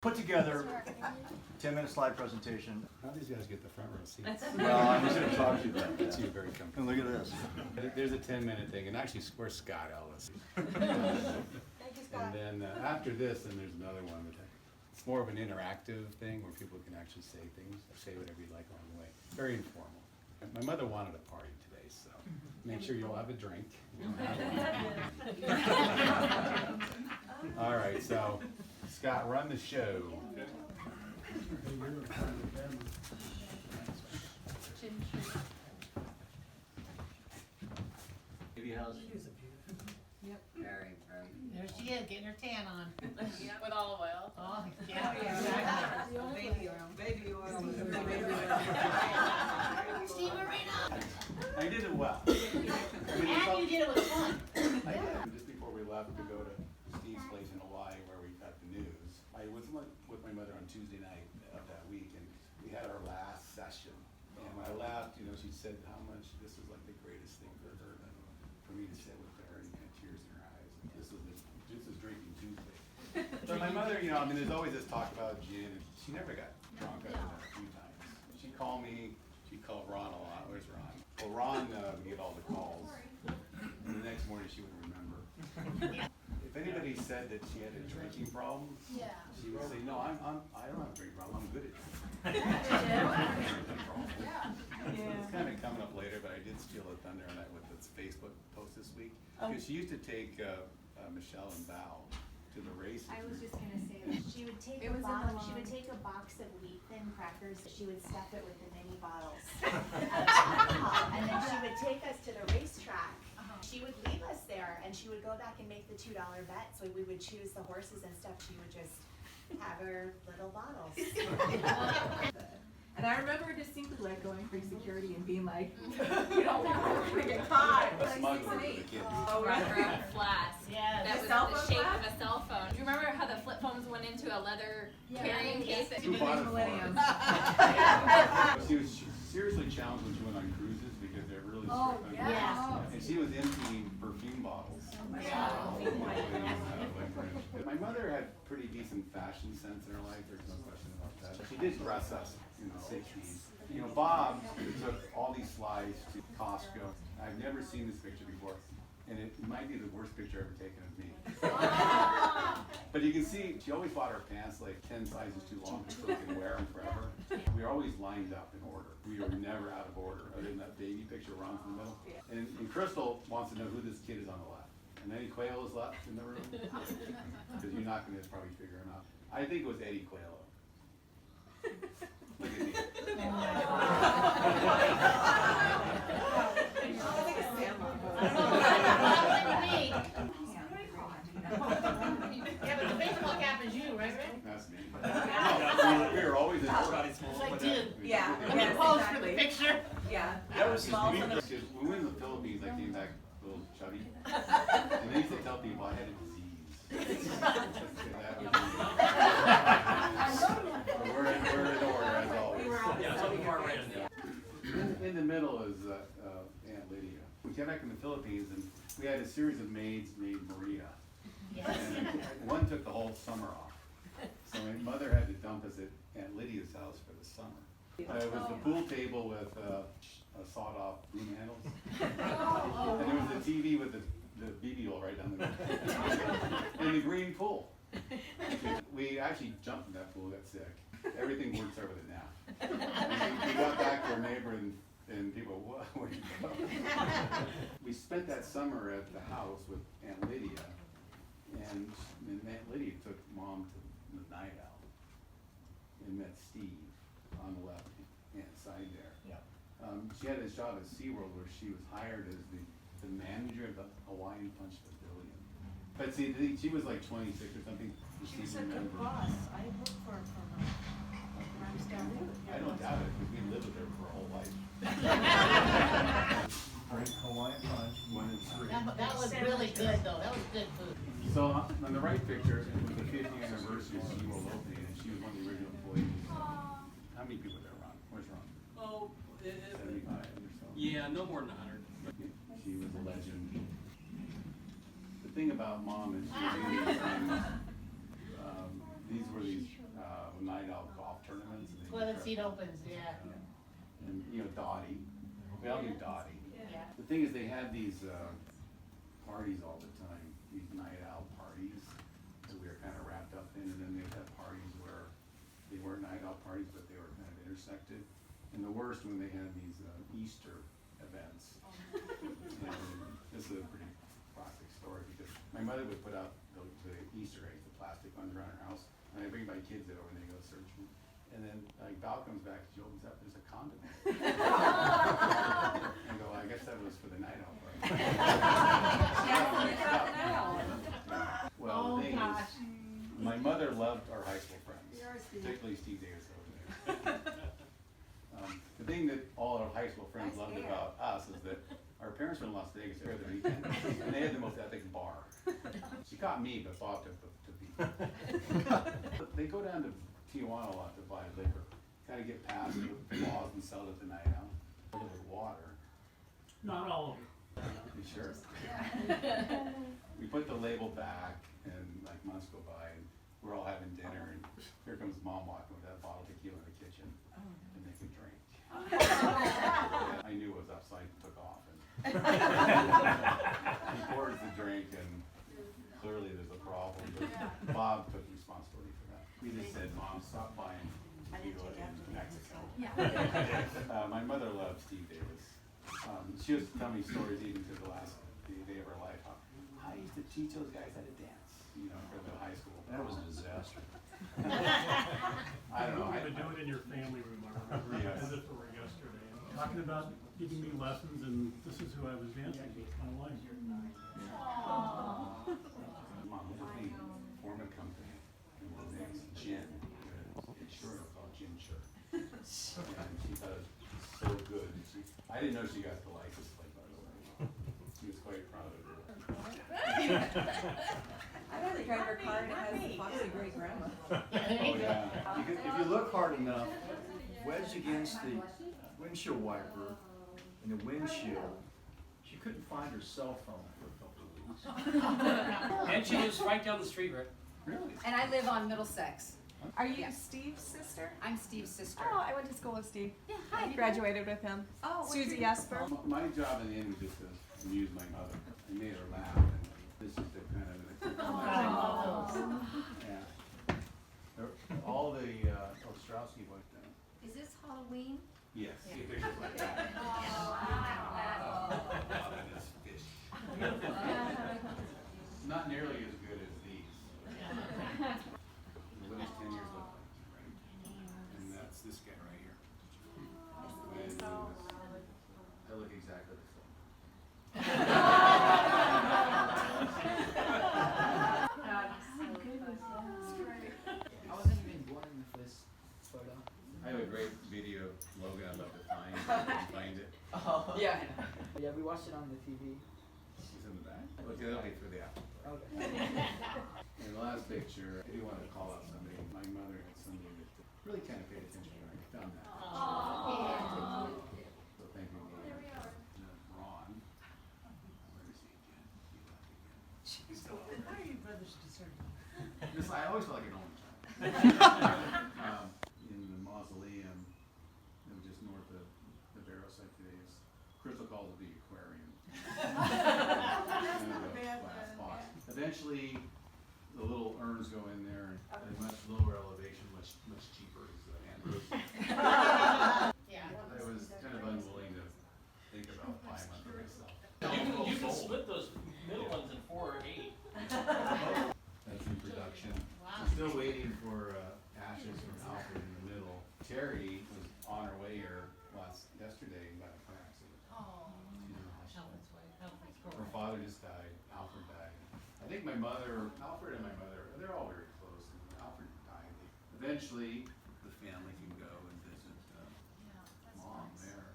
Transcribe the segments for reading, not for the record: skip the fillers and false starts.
Put together 10-minute slide presentation. How do these guys get the front row seats? Well, I'm just going to talk to you about That's that. you very comfortable. And look at this. There's a 10-minute thing, and actually, where's Scott Ellis? Thank you, Scott. And then after this, then there's another one. But it's more of an interactive thing where people can actually say things, say whatever you like along the way. Very informal. My mother wanted a party today, so make sure you'll have a drink. All right, so Scott, run the show. Baby house. Yep. Very. There she is, getting her tan on. Yep. With olive oil. Oh, yeah. Baby oil. Baby oil. Steve Marino! I did it well. And you did it with fun. I did. Just before we left to go to Steve's place in Hawaii where we got the news, I was with my mother on Tuesday night of that week, and we had our last session. And when I left, she said how much this was like the greatest thing for her, and for me to sit with her and had tears in her eyes. And this is drinking Tuesday. But my mother, there's always this talk about gin, and she never got drunk other than a few times. She'd call me, she'd call Ron a lot. Where's Ron? Well, Ron would get all the calls, and the next morning she wouldn't remember. If anybody said that she had a drinking problem, she would say, no, I don't have a drinking problem, I'm good at drinking. It's kind of coming up later, but I did steal a thunder on that with this Facebook post this week. Because she used to take Michelle and Val to the races. I was just gonna say that she would take a box of wheat thin crackers. She would stuff it with the mini bottles, and then she would take us to the racetrack. She would leave us there, and she would go back and make the $2 bet. So we would choose the horses and stuff. She would just have her little bottles. And I remember distinctly going through security and being like, you don't think we're gonna get caught. A smuggler with the kids. Oh, Rubber flask. Yeah. That The was cell the phone shape flask? of a cell phone. Do you remember how the flip phones went into a leather carrying case? Who bought it for Millennium. her? She was seriously challenged when she went on cruises because they're really strict on cruises. yeah. And she was emptying perfume bottles. My mother had pretty decent fashion sense in her life, there's no question about that. She did dress us in the 60s. Bob took all these slides to Costco. I've never seen this picture before, and it might be the worst picture ever taken of me. But you can see, she always bought her pants like 10 sizes too long so we can wear them forever. We were always lined up in order. We were never out of order, other than that baby picture Ron's in the middle. And Crystal wants to know who this kid is on the left. And Eddie Quayle is left in the room? Because you're not going to probably figure him out. I think it was Eddie Quayle. Look at me. Yeah, but the baseball cap is you, right, Rick? That's me. No, we were always in order. Like, dude. Yeah, You yes, posed for the exactly. picture. Yeah. That was just me. Because when we were in the Philippines, I came back a little chubby. And they used to tell people I had a disease. That was me. We're in order as always. In the middle is Aunt Lydia. We came back from the Philippines and we had a series of maids named Maria. And one took the whole summer off. So my mother had to dump us at Aunt Lydia's house for the summer. It was the pool table with sawed-off broom handles. And there was the TV with the BB oil right down the middle. And the green pool. We actually jumped in that pool, got sick. Everything works over the nap. And we got back to our neighbor and people, what, where'd you go? We spent that summer at the house with Aunt Lydia. And Aunt Lydia took Mom to the night out and met Steve on the left hand side there. Yeah. She had a job at SeaWorld where she was hired as the manager of the Hawaiian Punch Pavilion. But see, she was like 26 or something. She was a good boss. I worked for her when I was down there. I don't doubt it, because we lived with her for her whole life. Drink Hawaiian punch. 1 and 3. That was really good, though. That was good food. So on the right picture, it was the 50th anniversary of SeaWorld opening, and she was one of the original employees. How many people there, Ron? Where's Ron? Oh, 75 or so. yeah, no more than 100. She was a legend. The thing about Mom is she was doing these things. These were these golf tournaments. And Well, the seat opens, yeah. And, you know, Dottie, we all knew Dottie. Yeah. The thing is, they had these, parties all the time, these night out parties that we were kind of wrapped up in, and then they'd have parties where they weren't night out parties, but they were kind of intersected. And the worst when they had these, Easter events. And this is a pretty classic story, because my mother would put out the Easter eggs, the plastic ones around her house, and I bring my kids over and they go search them. And then, like, Val comes back, she opens up, there's a condom in it. I go, I guess that was for the night out party. Well, the thing is, my mother loved our high school friends, particularly Steve Davis over there. The thing that all our high school friends loved about us is that our parents were in Las Vegas every other weekend, and they had the most epic bar. She caught me, but Bob took people. They go down to Tijuana a lot to buy liquor, kind of get past the laws and sell it at the night out. Fill it with water. Not all of it. You sure? We put the label back, and like months go by, and we're all having dinner, and here comes Mom walking with that bottle of tequila in the kitchen to make a drink. I knew it was up, so I took off. And he pours the drink, and clearly there's a problem, but Bob took responsibility for that. We just said, Mom, stop buying tequila in Mexico. My mother loved Steve Davis. She was telling me stories even to the last day of her life. How I used to teach those guys how to dance, you know, for the high school. That was a disaster. I don't know. You were gonna do it in your family room, I remember, Yes. as if it were yesterday. Talking about giving me lessons, and this is who I was dancing with my wife. Mom, let me form a company, and we'll dance gin. Sure, it'll call Gin Sure. And she thought it was so good. I didn't know she got the license plate, by the way. She was quite proud of it. I'd rather drive her car and it has the foxy great grandma. Oh, yeah. If you look hard enough, wedged against the windshield wiper in the windshield, she couldn't find her cell phone for a couple of weeks. And she lives right down the street, right? Really? And I live on Middlesex. Are you Yeah. Steve's sister? I'm Steve's sister. Oh, I went to school with Steve. Yeah, I hi. graduated with him. Oh, what's Susie your- Esper. My job in the end was just to amuse my mother. I made her laugh, and this is the kind of. Yeah. All the Ostrowski boys down. Is this Halloween? Yes. See pictures like that. Not nearly as good as these. What does 10 years look like, right? And that's this guy right here. I look exactly the same. I wasn't even born in the first photo. I have a great video, Logan, I'd love to find it. Oh. Yeah. Yeah, we watched it on the TV. She's in the back. Look, that'll be for the after. Okay. And the last picture, I do want to call out somebody. My mother had somebody that really kind of paid attention to her. I found that. So thank you. Ron. Where is he again? He left again. He's still over How there. are your brothers discerning? Just, I always felt like an only child. In the mausoleum, just north of the burial site today is, Crystal calls it the aquarium. Kind of a glass box. Eventually, the little urns go in there at a much lower elevation, much cheaper is Andrews. Yeah. I was kind of unwilling to think about buying one for myself. You can split those middle ones in 4 or 8. That's in production. Wow. I'm still waiting for ashes from Alfred in the middle. Terry was on her way here yesterday and got in a car accident. Oh. She's in the hospital. Helen's way, Helen's Her girl. father just died, Alfred died. I think my mother, Alfred and my mother, they're all very close. And when Alfred died, eventually the family can go and visit Yeah, that's Mom nice. there.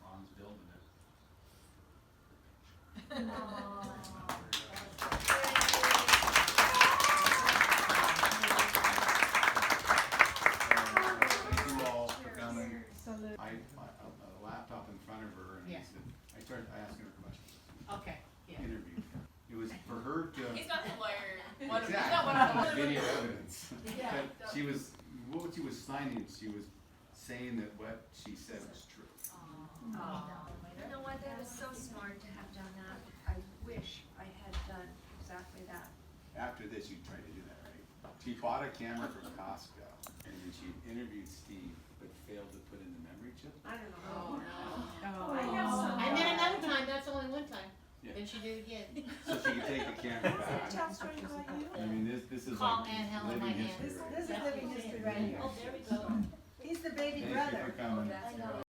Mom's building it. Thank you all for coming. I a laptop in front of her, and Yeah. I asked her questions. Okay, yeah. Interviewed her. It was for her to. He's not the lawyer. Exactly. He's not one of the lawyers. Video evidence. Yeah. But she was what she was signing, she was saying that what she said was true. You know what, that is so smart to have done that. I wish I had done exactly that. After this, you tried to do that, right? She bought a camera from Costco, and then she interviewed Steve, but failed to put in the memory chip. I don't know. Oh, no. I have some. And then another time, that's only one time, Yeah. then she did it again. So she could take the camera back. Tell story about you. I mean, this is Call like Aunt Helen my living aunt. history right This is living history right here. Oh, there we go. He's the baby here. Thank brother. you for coming. That's